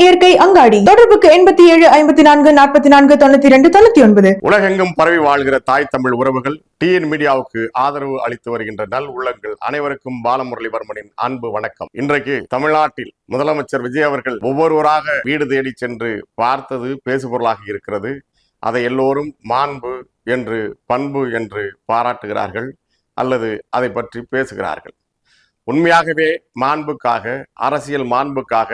இயற்கை அங்காடி. தொடர்புக்கு 8754449299. உலகெங்கும் பரவி வாழ்கிற தாய் தமிழ் உறவுகள் டிஎன் மீடியாவுக்கு ஆதரவு அளித்து வருகின்ற நல் உள்ளங்கள் அனைவருக்கும் பாலமுரளிவர்மனின் அன்பு வணக்கம். இன்றைக்கு தமிழ்நாட்டில் முதலமைச்சர் விஜய் அவர்கள் ஒவ்வொருவராக வீடு தேடி சென்று பார்த்தது பேசுபொருளாக இருக்கிறது. அதை எல்லோரும் மாண்பு என்று பண்பு என்று பாராட்டுகிறார்கள் அல்லது அதை பற்றி பேசுகிறார்கள். உண்மையாகவே மாண்புக்காக, அரசியல் மாண்புக்காக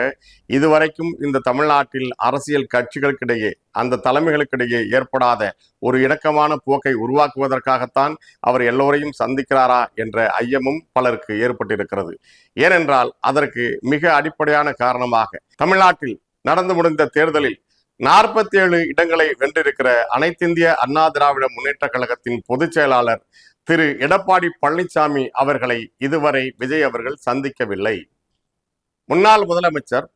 இதுவரைக்கும் இந்த தமிழ்நாட்டில் அரசியல் கட்சிகளுக்கிடையே, அந்த தலைமைகளுக்கிடையே ஏற்படாத ஒரு இணக்கமான போக்கை உருவாக்குவதற்காகத்தான் அவர் எல்லோரையும் சந்திக்கிறாரா என்ற ஐயமும் பலருக்கு ஏற்பட்டிருக்கிறது. ஏனென்றால் அதற்கு மிக அடிப்படையான காரணமாக தமிழ்நாட்டில் நடந்து முடிந்த தேர்தலில் 47 இடங்களை வென்றிருக்கிற அனைத்திந்திய அண்ணா திராவிட முன்னேற்ற கழகத்தின் பொதுச் செயலாளர் திரு எடப்பாடி பழனிசாமி அவர்களை இதுவரை விஜய் அவர்கள் சந்திக்கவில்லை. முன்னாள் முதலமைச்சர்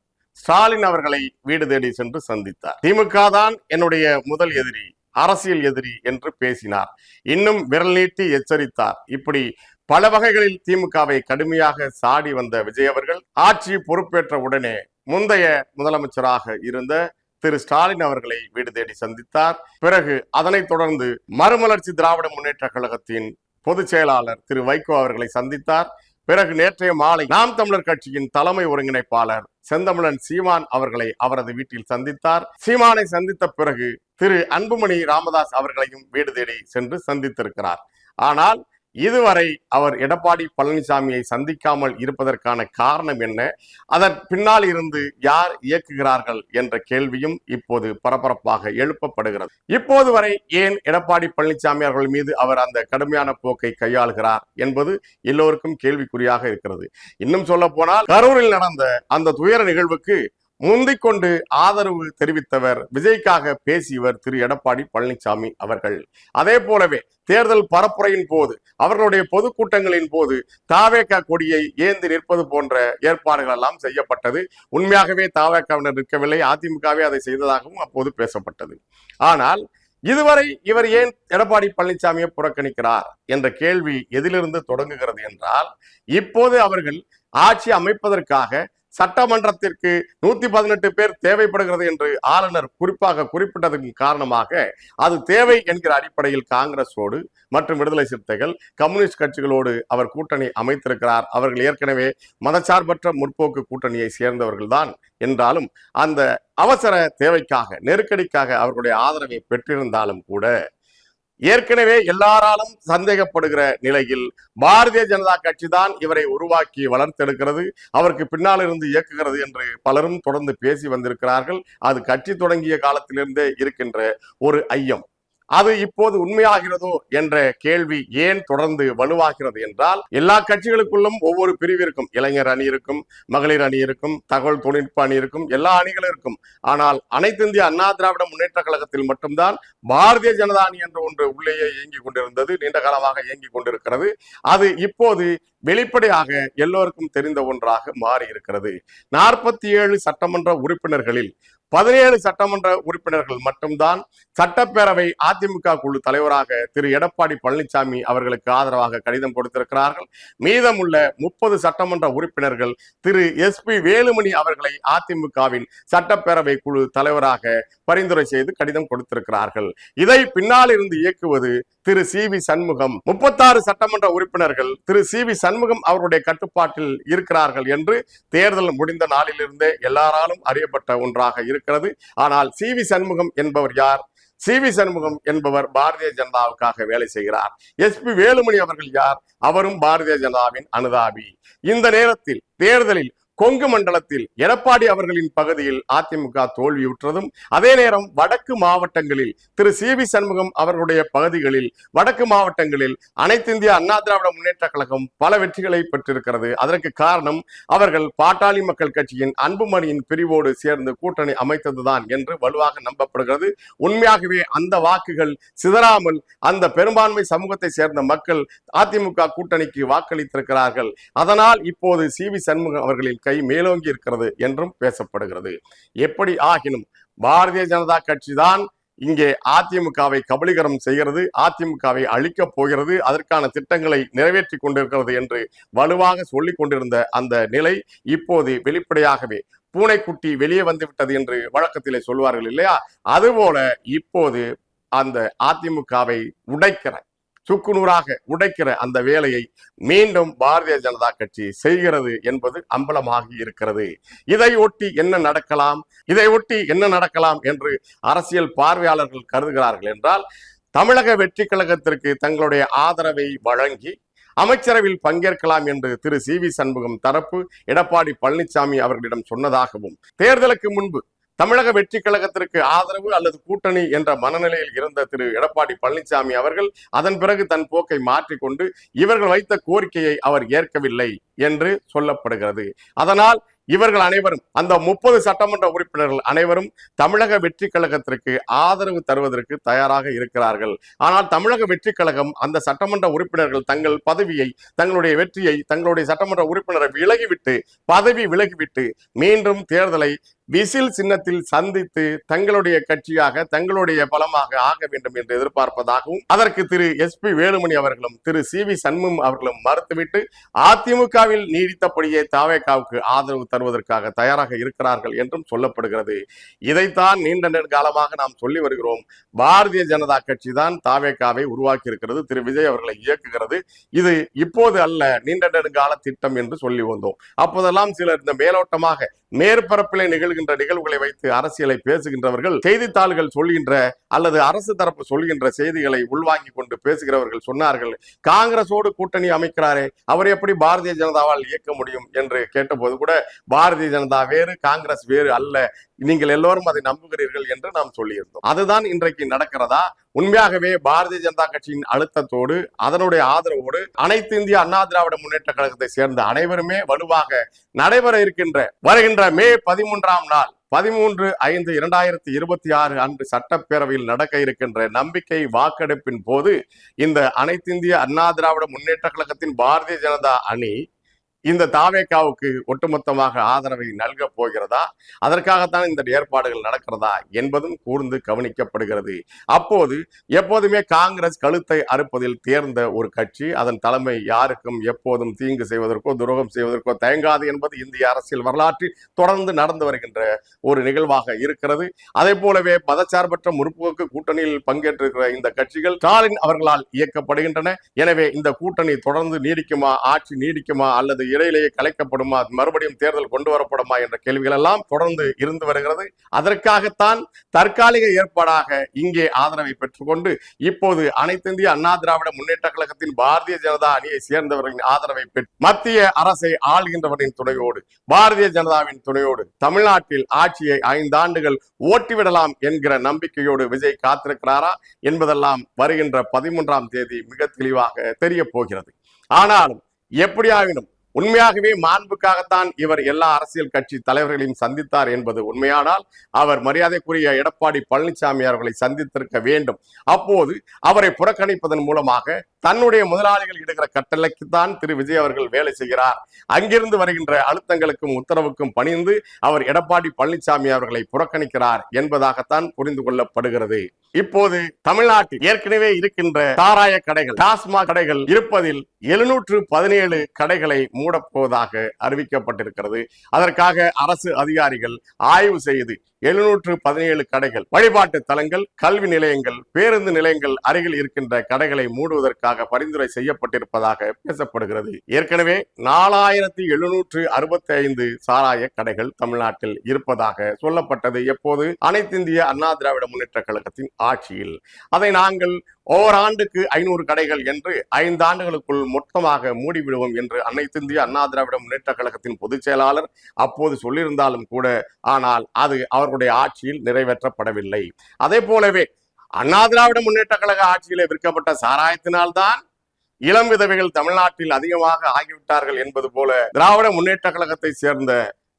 ஸ்டாலின் அவர்களை வீடு தேடி சென்று சந்தித்தார். திமுக தான் என்னுடைய முதல் எதிரி, அரசியல் எதிரி என்று பேசினார். இன்னும் விரல் நீட்டி எச்சரித்தார். இப்படி பல வகைகளில் திமுகவை கடுமையாக சாடி வந்த விஜய் அவர்கள் ஆட்சி பொறுப்பேற்ற உடனே முந்தைய முதலமைச்சராக இருந்த திரு ஸ்டாலின் அவர்களை வீடு தேடி சந்தித்தார். பிறகு அதனைத் தொடர்ந்து மறுமலர்ச்சி திராவிட முன்னேற்ற கழகத்தின் பொதுச் செயலாளர் திரு வைகோ அவர்களை சந்தித்தார். பிறகு நேற்றைய மாலை நாம் தமிழர் கட்சியின் தலைமை ஒருங்கிணைப்பாளர் செந்தமிழன் சீமான் அவர்களை அவரது வீட்டில் சந்தித்தார். சீமானை சந்தித்த பிறகு திரு அன்புமணி ராமதாஸ் அவர்களையும் வீடு தேடி சென்று சந்தித்திருக்கிறார். ஆனால் இதுவரை அவர் எடப்பாடி பழனிசாமியை சந்திக்காமல் இருப்பதற்கான காரணம் என்ன, அதன் பின்னால் இருந்து யார் இயக்குகிறார்கள் என்ற கேள்வியும் இப்போது பரபரப்பாக எழுப்பப்படுகிறது. இப்போது வரை ஏன் எடப்பாடி பழனிசாமி அவர்கள் மீது அவர் அந்த கடுமையான போக்கை கையாளுகிறார் என்பது எல்லோருக்கும் கேள்விக்குறியாக இருக்கிறது. இன்னும் சொல்ல போனால் கரூரில் நடந்த அந்த துயர நிகழ்வுக்கு முந்திக்கொண்டு ஆதரவு தெரிவித்தவர், விஜய்க்காக பேசியவர் திரு எடப்பாடி பழனிசாமி அவர்கள். அதே போலவே தேர்தல் பரப்புரையின் போது, அவர்களுடைய பொதுக்கூட்டங்களின் போது தாவேகா கொடியை ஏந்தி நிற்பது போன்ற ஏற்பாடுகள் எல்லாம் செய்யப்பட்டது. உண்மையாகவே தாவேகாவினர் நிற்கவில்லை, அதிமுகவே அதை செய்ததாகவும் அப்போது பேசப்பட்டது. ஆனால் இதுவரை இவர் ஏன் எடப்பாடி பழனிசாமியை புறக்கணிக்கிறார் என்ற கேள்வி எதிலிருந்து தொடங்குகிறது என்றால், இப்போது அவர்கள் ஆட்சி அமைப்பதற்காக சட்டமன்றத்திற்கு 118 பேர் தேவைப்படுகிறது என்று ஆளுநர் குறிப்பாக குறிப்பிட்டதற்கு காரணமாக அது தேவை என்கிற அடிப்படையில் காங்கிரஸோடு மற்றும் விடுதலை சிறுத்தைகள், கம்யூனிஸ்ட் கட்சிகளோடு அவர் கூட்டணி அமைத்திருக்கிறார். அவர்கள் ஏற்கனவே மதச்சார்பற்ற முற்போக்கு கூட்டணியை சேர்ந்தவர்கள் தான் என்றாலும் அந்த அவசர தேவைக்காக, நெருக்கடிக்காக அவர்களுடைய ஆதரவை பெற்றிருந்தாலும் கூட ஏற்கனவே எல்லாராலும் சந்தேகப்படுகிற நிலையில் பாரதிய ஜனதா கட்சி தான் இவரை உருவாக்கி வளர்த்தெடுக்கிறது, அவருக்கு பின்னால் இருந்து இயக்குகிறது என்று பலரும் தொடர்ந்து பேசி வந்திருக்கிறார்கள். அது கட்சி தொடங்கிய காலத்திலிருந்தே இருக்கின்ற ஒரு ஐயம். அது இப்போது உண்மையாகிறதோ என்ற கேள்வி ஏன் தொடர்ந்து வலுவாகிறது என்றால், எல்லா கட்சிகளுக்குள்ளும் ஒவ்வொரு பிரிவு இருக்கும். இளைஞர் அணி இருக்கும், மகளிர் அணி இருக்கும், தகவல் தொழில்நுட்ப அணி இருக்கும், எல்லா அணிகளும் இருக்கும். ஆனால் அனைத்து இந்திய அண்ணா திராவிட முன்னேற்ற கழகத்தில் மட்டும்தான் பாரதிய ஜனதா அணி என்ற ஒன்று உள்ளேயே இயங்கிக் கொண்டிருந்தது, நீண்ட காலமாக இயங்கிக் கொண்டிருக்கிறது. அது இப்போது வெளிப்படையாக எல்லோருக்கும் தெரிந்த ஒன்றாக மாறி இருக்கிறது. 47 சட்டமன்ற உறுப்பினர்களில் 17 சட்டமன்ற உறுப்பினர்கள் மட்டும்தான் சட்டப்பேரவை அதிமுக குழு தலைவராக திரு எடப்பாடி பழனிசாமி அவர்களுக்கு ஆதரவாக கடிதம் கொடுத்திருக்கிறார்கள். மீதமுள்ள 30 சட்டமன்ற உறுப்பினர்கள் திரு SP வேலுமணி அவர்களை அதிமுகவின் சட்டப்பேரவை குழு தலைவராக பரிந்துரை செய்து கடிதம் கொடுத்திருக்கிறார்கள். இதை பின்னால் இருந்து இயக்குவது திரு CV சண்முகம். 36 சட்டமன்ற உறுப்பினர்கள் திரு CV சண்முகம் அவருடைய கட்டுப்பாட்டில் இருக்கிறார்கள் என்று தேர்தல் முடிந்த நாளிலிருந்தே எல்லாராலும் அறியப்பட்ட ஒன்றாக இருக்கிறது. ஆனால் CV சண்முகம் என்பவர் யார்? CV சண்முகம் என்பவர் பாரதிய ஜனதாவுக்காக வேலை செய்கிறார். SP வேலுமணி அவர்கள் யார்? அவரும் பாரதிய ஜனதாவின் அனுதாபி. இந்த நேரத்தில் தேர்தலில் கொங்கு மண்டலத்தில் எடப்பாடி அவர்களின் பகுதியில் அதிமுக தோல்வியுற்றதும், அதே நேரம் வடக்கு மாவட்டங்களில் திரு CV சண்முகம் அவர்களுடைய பகுதிகளில், வடக்கு மாவட்டங்களில் அனைத்து இந்திய அண்ணா திராவிட முன்னேற்ற கழகம் பல வெற்றிகளை பெற்றிருக்கிறது. அதற்கு காரணம் அவர்கள் பாட்டாளி மக்கள் கட்சியின் அன்புமணியின் பிரிவோடு சேர்ந்து கூட்டணி அமைத்ததுதான் என்று வலுவாக நம்பப்படுகிறது. உண்மையாகவே அந்த வாக்குகள் சிதறாமல் அந்த பெரும்பான்மை சமூகத்தை சேர்ந்த மக்கள் அதிமுக கூட்டணிக்கு வாக்களித்திருக்கிறார்கள். அதனால் இப்போது CV சண்முகம் அவர்களின் கை மேலோங்கி இருக்கிறது என்றும் பேசப்படுகிறது. எப்படி ஆகினும் பாரதிய ஜனதா கட்சி தான் இங்கே அதிமுகவை கபலீகரம் செய்கிறது, அதிமுகவை அழிக்கப் போகிறது, அதற்கான திட்டங்களை நிறைவேற்றி கொண்டிருக்கிறது என்று வலுவாக சொல்லிக் கொண்டிருந்த அந்த நிலை இப்போது வெளிப்படையாகவே பூனைக்குட்டி வெளியே வந்து விட்டது என்று வழக்கத்திலே சொல்வார்கள் இல்லையா? அதுபோல இப்போது அந்த அதிமுகவை சுக்குநூறாக உடைக்கிற அந்த வேலையை மீண்டும் பாரதிய ஜனதா கட்சி செய்கிறது என்பது அம்பலமாகி இருக்கிறது. இதை ஒட்டி என்ன நடக்கலாம் என்று அரசியல் பார்வையாளர்கள் கருதுகிறார்கள் என்றால், தமிழக வெற்றி கழகத்திற்கு தங்களுடைய ஆதரவை வழங்கி அமைச்சரவையில் பங்கேற்கலாம் என்று திரு சி.வி. சண்முகம் தரப்பு எடப்பாடி பழனிசாமி அவர்களிடம் சொன்னதாகவும், தேர்தலுக்கு முன்பு தமிழக வெற்றி கழகத்திற்கு ஆதரவு அல்லது கூட்டணி என்ற மனநிலையில் இருந்த திரு எடப்பாடி பழனிசாமி அவர்கள் அதன் பிறகு தன் போக்கை மாற்றிக்கொண்டு இவர்கள் வைத்த கோரிக்கையை அவர் ஏற்கவில்லை என்று சொல்லப்படுகிறது. அதனால் இவர்கள் அனைவரும், அந்த 30 சட்டமன்ற உறுப்பினர்கள் அனைவரும் தமிழக வெற்றி கழகத்திற்கு ஆதரவு தருவதற்கு தயாராக இருக்கிறார்கள். ஆனால் தமிழக வெற்றி கழகம் அந்த சட்டமன்ற உறுப்பினர்கள் தங்கள் பதவியை, தங்களுடைய வெற்றியை, தங்களுடைய சட்டமன்ற உறுப்பினரை பதவி விலகிவிட்டு மீண்டும் தேர்தலை விசில் சின்னத்தில் சந்தித்து தங்களுடைய கட்சியாக, தங்களுடைய பலமாக ஆக வேண்டும் என்று எதிர்பார்ப்பதாகவும், அதற்கு திரு எஸ்.பி. வேலுமணி அவர்களும் திரு சி.வி. சண்முகம் அவர்களும் மறுத்துவிட்டு அதிமுகவில் நீடித்தபடியே தாவேகாவுக்கு ஆதரவு தருவதற்காக தயாராக இருக்கிறார்கள் என்றும் சொல்லப்படுகிறது. இதைத்தான் நீண்ட நெடுங்காலமாக நாம் சொல்லி வருகிறோம். பாரதிய ஜனதா கட்சி தான் தாவேகாவை உருவாக்கி இருக்கிறது, திரு விஜய் அவர்களை இயக்குகிறது. இது இப்போது அல்ல, நீண்ட நெடுங்கால திட்டம் என்று சொல்லி வந்தோம். அப்போதெல்லாம் சிலர் இந்த மேலோட்டமாக மேற்பரப்பிலே நிகழ்கின்ற நிகழ்வுகளை வைத்து அரசியலை பேசுகின்றவர்கள், செய்தித்தாள்கள் சொல்கின்ற அல்லது அரசு தரப்பு சொல்கின்ற செய்திகளை உள்வாங்கி கொண்டு பேசுகிறவர்கள் சொன்னார்கள், காங்கிரஸோடு கூட்டணி அமைக்கிறாரே, அவர் எப்படி பாரதிய ஜனதாவால் இயக்க முடியும் என்று கேட்டபோது கூட, பாரதிய ஜனதா வேறு, காங்கிரஸ் வேறு அல்ல, நீங்கள் எல்லோரும் அதை நம்புகிறீர்கள் என்று நாம் சொல்லியிருந்தோம். அதுதான் இன்றைக்கு நடக்கிறதா? உண்மையாகவே பாரதிய ஜனதா கட்சியின் அழுத்தத்தோடு, அதனுடைய ஆதரவோடு அனைத்து இந்திய அண்ணா திராவிட முன்னேற்ற கழகத்தை சேர்ந்த அனைவருமே வலுவாக நடைபெற வருகின்ற மே 13ஆம் நாள் 13/5/2026 அன்று சட்டப்பேரவையில் நடக்க இருக்கின்ற நம்பிக்கை வாக்கெடுப்பின் போது இந்த அனைத்து இந்திய அண்ணா திராவிட முன்னேற்ற கழகத்தின் பாரதிய ஜனதா அணி இந்த தாவேகாவுக்கு ஒட்டுமொத்தமாக ஆதரவை நல்க போகிறதா, அதற்காகத்தான் இந்த ஏற்பாடுகள் நடக்கிறதா என்பதும் கூர்ந்து கவனிக்கப்படுகிறது. அப்போது எப்போதுமே காங்கிரஸ் கழுத்தை அறுப்பதில் தேர்ந்த ஒரு கட்சி, அதன் தலைமை யாருக்கும் எப்போதும் தீங்கு செய்வதற்கோ துரோகம் செய்வதற்கோ தயங்காது என்பது இந்திய அரசியல் வரலாற்றில் தொடர்ந்து நடந்து வருகின்ற ஒரு நிகழ்வாக இருக்கிறது. அதே போலவே மதச்சார்பற்ற முற்போக்கு கூட்டணியில் பங்கேற்றிருக்கிற இந்த கட்சிகள் ஸ்டாலின் அவர்களால் இயக்கப்படுகின்றன. எனவே இந்த கூட்டணி தொடர்ந்து நீடிக்குமா, ஆட்சி நீடிக்குமா, அல்லது இடையிலேயே கலைக்கப்படுமா, மறுபடியும் தேர்தல் கொண்டு வரப்படுமா என்ற கேள்விகள் எல்லாம் தொடர்ந்து இருந்து வருகிறது. அதற்காகத்தான் தற்காலிக ஏற்பாடாக இங்கே ஆதரவை பெற்றுக்கொண்டு இப்போது அனைத்து இந்திய அண்ணா திராவிட முன்னேற்ற கழகத்தின் பாரதிய ஜனதா அணியை சேர்ந்தவர்களின் ஆதரவை பெற்று மத்திய அரசை ஆள்கின்றவரின் துணையோடு, பாரதிய ஜனதாவின் துணையோடு தமிழ்நாட்டில் ஆட்சியை 5 ஆண்டுகள் ஓட்டிவிடலாம் என்கிற நம்பிக்கையோடு விஜய் காத்திருக்கிறாரா என்பதெல்லாம் வருகின்ற 13ஆம் தேதி மிக தெளிவாக தெரிய போகிறது. ஆனாலும் எப்படியாகினும் உண்மையாகவே மாண்புக்காகத்தான் இவர் எல்லா அரசியல் கட்சி தலைவர்களையும் சந்தித்தார் என்பது உண்மையானால் அவர் மரியாதைக்குரிய எடப்பாடி பழனிசாமி அவர்களை சந்தித்திருக்க வேண்டும். அப்போது அவரை புறக்கணிப்பதன் மூலமாக தன்னுடைய முதலாளிகள் இடுகிற கட்டளைக்குத்தான் திரு விஜய் அவர்கள் வேலை செய்கிறார், அங்கிருந்து வருகின்ற அழுத்தங்களுக்கும் உத்தரவுக்கும் பணிந்து அவர் எடப்பாடி பழனிசாமி அவர்களை புறக்கணிக்கிறார் என்பதாகத்தான் புரிந்து கொள்ளப்படுகிறது. இப்போது தமிழ்நாட்டில் ஏற்கனவே இருக்கின்ற சாராய கடைகள், டாஸ்மாக் கடைகள் இருப்பதில் 717 கடைகளை மூடப்போவதாக அறிவிக்கப்பட்டிருக்கிறது. அதற்காக அரசு அதிகாரிகள் ஆய்வு செய்து 717 கடைகள், வழிபாட்டு தலங்கள், கல்வி நிலையங்கள், பேருந்து நிலையங்கள் அருகில் இருக்கின்ற கடைகளை மூடுவதற்காக பரிந்துரை செய்யப்பட்டிருப்பதாக பேசப்படுகிறது. ஏற்கனவே 4765 சாராய கடைகள் தமிழ்நாட்டில் இருப்பதாக சொல்லப்பட்டது. எப்போது? அனைத்து இந்திய அண்ணா திராவிட முன்னேற்ற கழகத்தின் ஆட்சியில். அதை நாங்கள் ஓராண்டுக்கு 500 கடைகள் என்று 5 ஆண்டுகளுக்குள் மொத்தமாக மூடிவிடுவோம் என்று அனைத்து இந்திய அண்ணா திராவிட முன்னேற்ற கழகத்தின் பொதுச் செயலாளர் அப்போது சொல்லியிருந்தாலும் கூட, ஆனால் அது அவர்களுடைய ஆட்சியில் நிறைவேற்றப்படவில்லை. அதே போலவே அண்ணா திராவிட முன்னேற்ற கழக ஆட்சியிலே விற்கப்பட்ட சாராயத்தினால்தான் இளம் விதவைகள் தமிழ்நாட்டில் அதிகமாக ஆகிவிட்டார்கள் என்பது போல திராவிட முன்னேற்ற கழகத்தை சேர்ந்த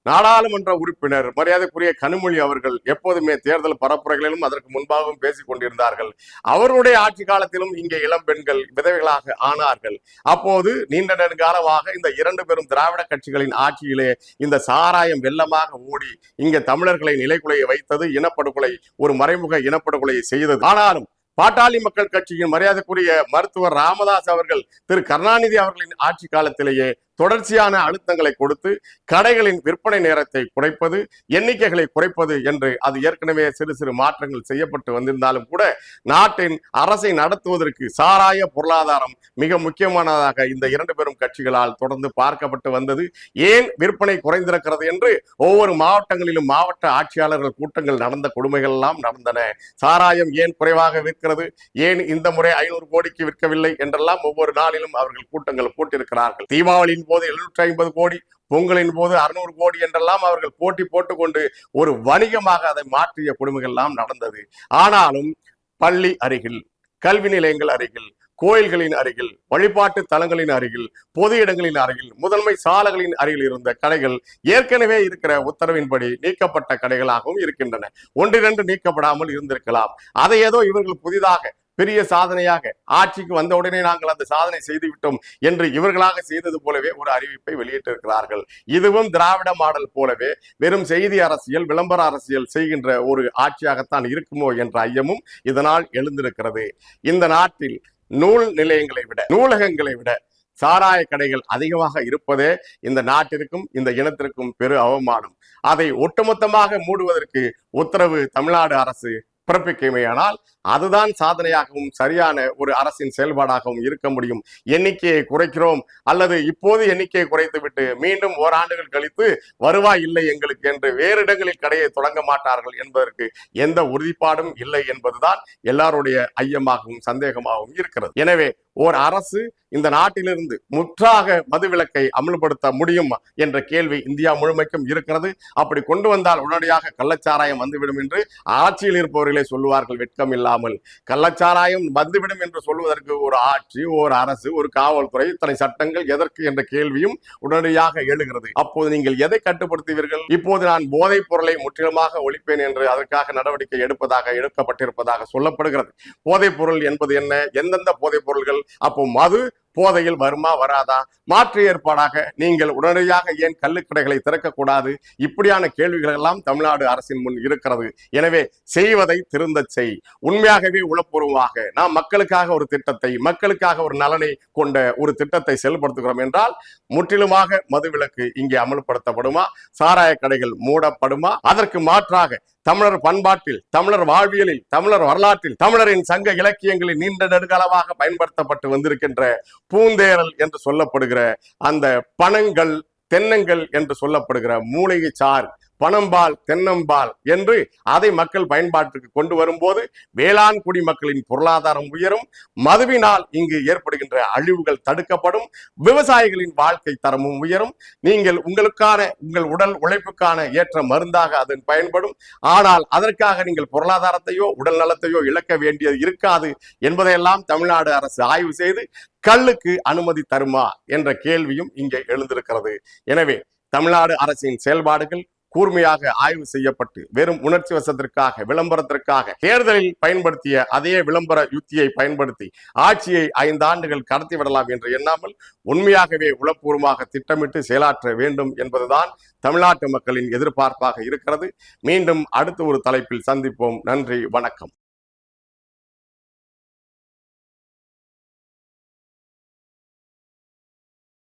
நாடாளுமன்ற உறுப்பினர் மரியாதைக்குரிய கனிமொழி அவர்கள் எப்போதுமே தேர்தல் பரப்புரைகளிலும் அதற்கு முன்பாகவும் பேசிக் கொண்டிருந்தார்கள். அவருடைய ஆட்சி காலத்திலும் இங்கே இளம் பெண்கள் விதவைகளாக ஆனார்கள். அப்போது நீண்ட நெடுங்காலமாக இந்த 2 பெரும் திராவிட கட்சிகளின் ஆட்சியிலே இந்த சாராயம் வெள்ளமாக ஓடி இங்கே தமிழர்களை நிலைக்குலைய வைத்தது, இனப்படுகொலை, ஒரு மறைமுக இனப்படுகொலையை செய்தது. ஆனாலும் பாட்டாளி மக்கள் கட்சியின் மரியாதைக்குரிய மருத்துவர் ராமதாஸ் அவர்கள் திரு கருணாநிதி அவர்களின் ஆட்சி காலத்திலேயே தொடர்ச்சியான அழுத்தங்களை கொடுத்து கடைகளின் விற்பனை நேரத்தை குறைப்பது, எண்ணிக்கைகளை குறைப்பது என்று அது ஏற்கனவே சிறு சிறு மாற்றங்கள் செய்யப்பட்டு வந்திருந்தாலும் கூட நாட்டின் அரசை நடத்துவதற்கு சாராய பொருளாதாரம் மிக முக்கியமானதாக இந்த இரண்டு பெரும் கட்சிகளால் தொடர்ந்து பார்க்கப்பட்டு வந்தது. ஏன் விற்பனை குறைந்திருக்கிறது என்று ஒவ்வொரு மாவட்டங்களிலும் மாவட்ட ஆட்சியாளர்கள் கூட்டங்கள் நடந்த கொடுமைகள் எல்லாம் நடந்தன. சாராயம் ஏன் குறைவாக விற்கிறது, ஏன் இந்த முறை 500 கோடிக்கு விற்கவில்லை என்றெல்லாம் ஒவ்வொரு நாளிலும் அவர்கள் கூட்டங்கள் போட்டிருக்கிறார்கள். தீபாவளியின் போது 750 கோடி, பொங்கலின் போது 600 கோடி என்றெல்லாம் அவர்கள் போட்டி போட்டுக்கொண்டு ஒரு வணிகமாக அதை மாற்றிய கொடுமைகள் எல்லாம் நடந்தது. ஆனாலும் பள்ளி அருகில், கல்வி நிலையங்கள் அருகில், கோயில்களின் அருகில், வழிபாட்டு தலங்களின் அருகில், பொது இடங்களின் அருகில், முதன்மை சாலைகளின் அருகில் இருந்த கடைகள் ஏற்கனவே இருக்கிற உத்தரவின்படி நீக்கப்பட்ட கடைகளாகவும் இருக்கின்றன. 1-2 நீக்கப்படாமல் இருந்திருக்கலாம். அதை ஏதோ இவர்கள் புதிதாக பெரிய சாதனையாக ஆட்சிக்கு வந்த உடனே நாங்கள் அந்த சாதனை செய்து விட்டோம் என்று இவர்களாக செய்தது போலவே ஒரு அறிவிப்பை வெளியிட்டிருக்கிறார்கள். இதுவும் திராவிட மாடல் போலவே வெறும் செய்தி அரசியல், விளம்பர அரசியல் செய்கின்ற ஒரு ஆட்சியாகத்தான் இருக்குமோ என்ற ஐயமும் இதனால் எழுந்திருக்கிறது. இந்த நாட்டில் நூல் நிலையங்களை விட, நூலகங்களை விட சாராய கடைகள் அதிகமாக இருப்பதே இந்த நாட்டிற்கும் இந்த இனத்திற்கும் பெரு அவமானம். அதை ஒட்டுமொத்தமாக மூடுவதற்கு உத்தரவு தமிழ்நாடு அரசு பிறப்பிக்குமேயானால் அதுதான் சாதனையாகவும் சரியான ஒரு அரசின் செயல்பாடாகவும் இருக்க முடியும். எண்ணிக்கையை குறைக்கிறோம் அல்லது இப்போது எண்ணிக்கையை குறைத்துவிட்டு மீண்டும் ஓராண்டுகள் கழித்து வருவாய் இல்லை எங்களுக்கு என்று வேறு இடங்களில் கடையை தொடங்க மாட்டார்கள் என்பதற்கு எந்த உறுதிப்பாடும் இல்லை என்பதுதான் எல்லாருடைய ஐயமாகவும் சந்தேகமாகவும் இருக்கிறது. எனவே ஓர் அரசு இந்த நாட்டிலிருந்து முற்றாக மதுவிலக்கை அமல்படுத்த முடியும் என்ற கேள்வி இந்தியா முழுமைக்கும் இருக்கிறது. அப்படி கொண்டு வந்தால் உடனடியாக கள்ளச்சாராயம் வந்துவிடும் என்று ஆட்சியில் இருப்பவர்களே சொல்லுவார்கள் வெட்கம் இல்லாமல். கள்ளச்சாராயம் வந்துவிடும் என்று சொல்வதற்கு ஒரு ஆட்சி, ஒரு அரசு, ஒரு காவல்துறை, இத்தனை சட்டங்கள் எதற்கு என்ற கேள்வியும் உடனடியாக எழுகிறது. அப்போது நீங்கள் எதை கட்டுப்படுத்துவீர்கள்? இப்போது நான் போதைப் பொருளை முற்றிலுமாக ஒழிப்பேன் என்று அதற்காக நடவடிக்கை எடுக்கப்பட்டிருப்பதாக சொல்லப்படுகிறது. போதைப் பொருள் என்பது என்ன? எந்தெந்த போதைப் பொருள்கள்? அப்போ மது போதையில் வருமா வராதா? மாற்று ஏற்பாடாக நீங்கள் உடனடியாக ஏன் கள்ளுக்கடைகளை திறக்கக்கூடாது? இப்படியான கேள்விகள் எல்லாம் தமிழ்நாடு அரசின் முன் இருக்கிறது. எனவே செய்வதை திருந்த செய். உண்மையாகவே உளப்பூர்வமாக நாம் மக்களுக்காக ஒரு திட்டத்தை, மக்களுக்காக ஒரு நலனை கொண்ட ஒரு திட்டத்தை செயல்படுத்துகிறோம் என்றால் முற்றிலுமாக மதுவிலக்கு இங்கே அமல்படுத்தப்படுமா? சாராய கடைகள் மூடப்படுமா? அதற்கு மாற்றாக தமிழர் பண்பாட்டில், தமிழர் வாழ்வியலில், தமிழர் வரலாற்றில், தமிழரின் சங்க இலக்கியங்களில் நீண்ட நெடுகாலமாக பயன்படுத்தப்பட்டு வந்திருக்கின்ற பூந்தேரல் என்று சொல்லப்படுகிற அந்த பனங்கள், தென்னங்கள் என்று சொல்லப்படுகிற மூலிகை சாறு, பனம்பால், தென்னம்பால் என்று அதை மக்கள் பயன்பாட்டுக்கு கொண்டு வரும்போது வேளாண் குடிமக்களின் பொருளாதாரம் உயரும், மதுவினால் இங்கு ஏற்படுகின்ற அழிவுகள் தடுக்கப்படும், விவசாயிகளின் வாழ்க்கை தரமும் உயரும். நீங்கள் உங்கள் உடல் உழைப்புக்கான ஏற்ற மருந்தாக அதன் பயன்படும். ஆனால் அதற்காக நீங்கள் பொருளாதாரத்தையோ உடல் நலத்தையோ இழக்க வேண்டியது இருக்காது என்பதையெல்லாம் தமிழ்நாடு அரசு ஆய்வு செய்து கள்ளுக்கு அனுமதி தருமா என்ற கேள்வியும் இங்கே எழுந்திருக்கிறது. எனவே தமிழ்நாடு அரசின் செயல்பாடுகள் கூர்மையாக ஆய்வு செய்யப்பட்டு வெறும் உணர்ச்சி வசத்திற்காக, விளம்பரத்திற்காக தேர்தலில் பயன்படுத்திய அதே விளம்பர யுத்தியை பயன்படுத்தி ஆட்சியை 5 ஆண்டுகள் கடத்தி விடலாம் என்று எண்ணாமல் உண்மையாகவே உளப்பூர்வமாக திட்டமிட்டு செயலாற்ற வேண்டும் என்பதுதான் தமிழ்நாட்டு மக்களின் எதிர்பார்ப்பாக இருக்கிறது. மீண்டும் அடுத்த ஒரு தலைப்பில் சந்திப்போம். நன்றி, வணக்கம்.